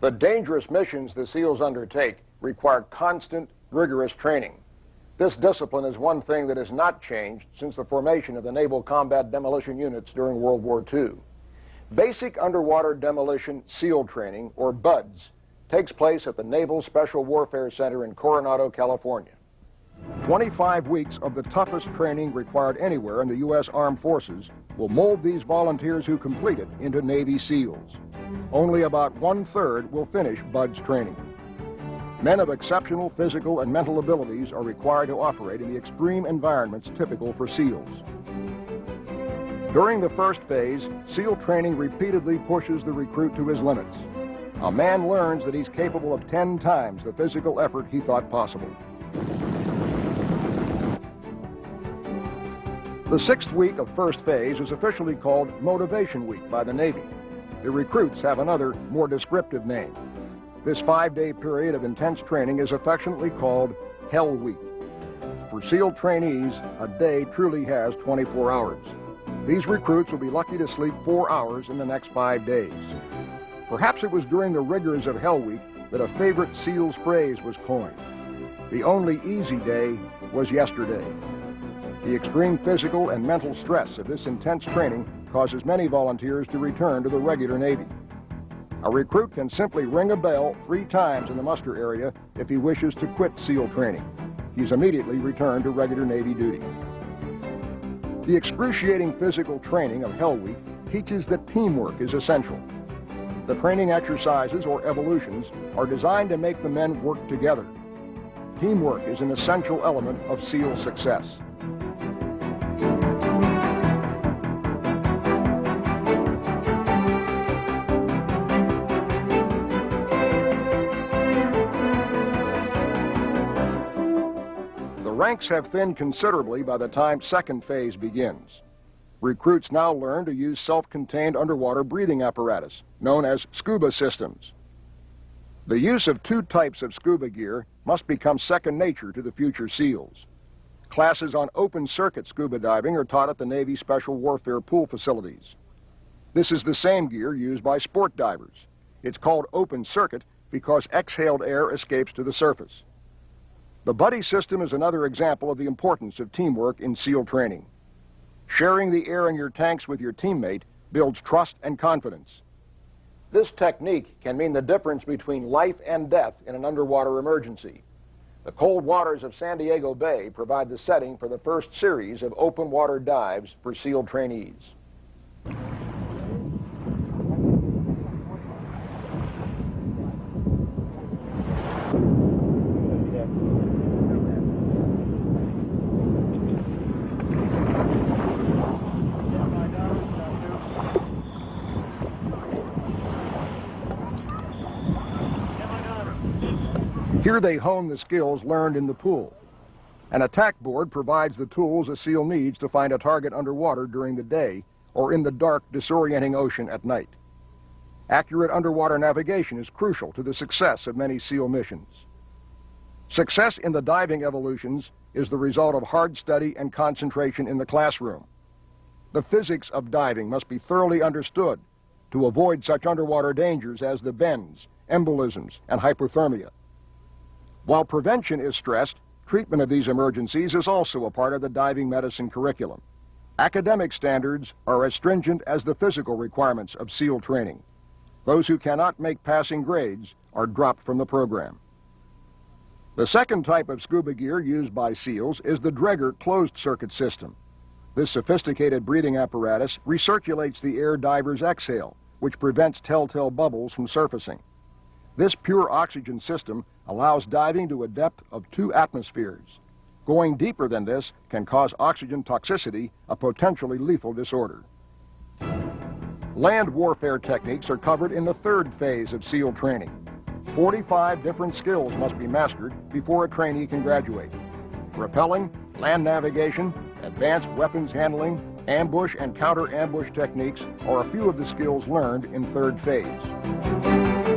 The dangerous missions the SEALs undertake require constant, rigorous training. This discipline is one thing that has not changed since the formation of the Naval Combat Demolition Units during World War II. Basic Underwater Demolition SEAL Training, or BUDS, takes place at the Naval Special Warfare Center in Coronado, California. 25 weeks of the toughest training required anywhere in the U.S. Armed Forces will mold these volunteers who complete it into Navy SEALs. Only about 1/3 will finish BUDS training. Men of exceptional physical and mental abilities are required to operate in the extreme environments typical for SEALs. During the first phase, SEAL training repeatedly pushes the recruit to his limits. A man learns that he's capable of 10 times the physical effort he thought possible. The 6th week of first phase is officially called Motivation Week by the Navy. The recruits have another, more descriptive name. This 5-day period of intense training is affectionately called Hell Week. For SEAL trainees, a day truly has 24 hours. These recruits will be lucky to sleep 4 hours in the next 5 days. Perhaps it was during the rigors of Hell Week that a favorite SEAL's phrase was coined. The only easy day was yesterday. The extreme physical and mental stress of this intense training causes many volunteers to return to the regular Navy. A recruit can simply ring a bell 3 times in the muster area if he wishes to quit SEAL training. He's immediately returned to regular Navy duty. The excruciating physical training of Hell Week teaches that teamwork is essential. The training exercises, or evolutions, are designed to make the men work together. Teamwork is an essential element of SEAL success. The ranks have thinned considerably by the time second phase begins. Recruits now learn to use self-contained underwater breathing apparatus, known as scuba systems. The use of 2 types of scuba gear must become second nature to the future SEALs. Classes on open-circuit scuba diving are taught at the Navy Special Warfare Pool facilities. This is the same gear used by sport divers. It's called open circuit because exhaled air escapes to the surface. The buddy system is another example of the importance of teamwork in SEAL training. Sharing the air in your tanks with your teammate builds trust and confidence. This technique can mean the difference between life and death in an underwater emergency. The cold waters of San Diego Bay provide the setting for the first series of open water dives for SEAL trainees. Here they hone the skills learned in the pool. An attack board provides the tools a SEAL needs to find a target underwater during the day or in the dark, disorienting ocean at night. Accurate underwater navigation is crucial to the success of many SEAL missions. Success in the diving evolutions is the result of hard study and concentration in the classroom. The physics of diving must be thoroughly understood to avoid such underwater dangers as the bends, embolisms, and hypothermia. While prevention is stressed, treatment of these emergencies is also a part of the diving medicine curriculum. Academic standards are as stringent as the physical requirements of SEAL training. Those who cannot make passing grades are dropped from the program. The second type of scuba gear used by SEALs is the Dreger closed-circuit system. This sophisticated breathing apparatus recirculates the air divers exhale, which prevents telltale bubbles from surfacing. This pure oxygen system allows diving to a depth of 2 atmospheres. Going deeper than this can cause oxygen toxicity, a potentially lethal disorder. Land warfare techniques are covered in the 3rd phase of SEAL training. 45 different skills must be mastered before a trainee can graduate. Rappelling, land navigation, advanced weapons handling, ambush and counter-ambush techniques are a few of the skills learned in 3rd phase.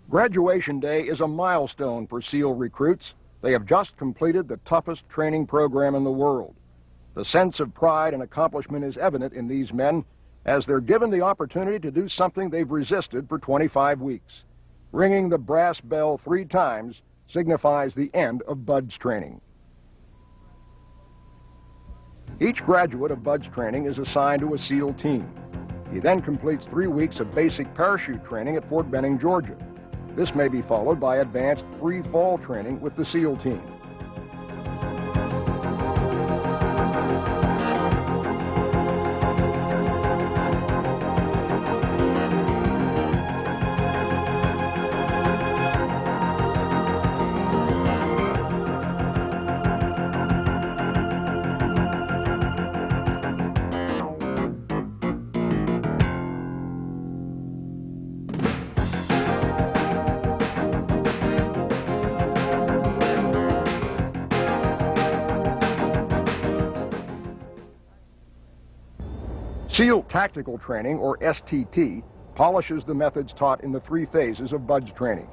Graduation Day is a milestone for SEAL recruits. They have just completed the toughest training program in the world. The sense of pride and accomplishment is evident in these men as they're given the opportunity to do something they've resisted for 25 weeks. Ringing the brass bell 3 times signifies the end of BUD/S training. Each graduate of BUD/S training is assigned to a SEAL team. He then completes 3 weeks of basic parachute training at Fort Benning, Georgia. This may be followed by advanced free fall training with the SEAL team. SEAL Tactical Training, or STT, polishes the methods taught in the 3 phases of BUD/S training.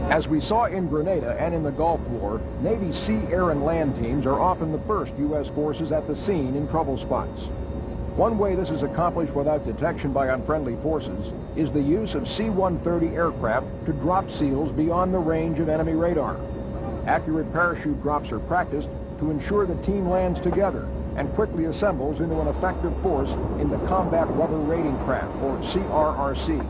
As we saw in Grenada and in the Gulf War, Navy sea, air, and land teams are often the first U.S. forces at the scene in trouble spots. One way this is accomplished without detection by unfriendly forces is the use of C-130 aircraft to drop SEALs beyond the range of enemy radar. Accurate parachute drops are practiced to ensure the team lands together and quickly assembles into an effective force in the Combat Rubber Raiding Craft, or CRRC.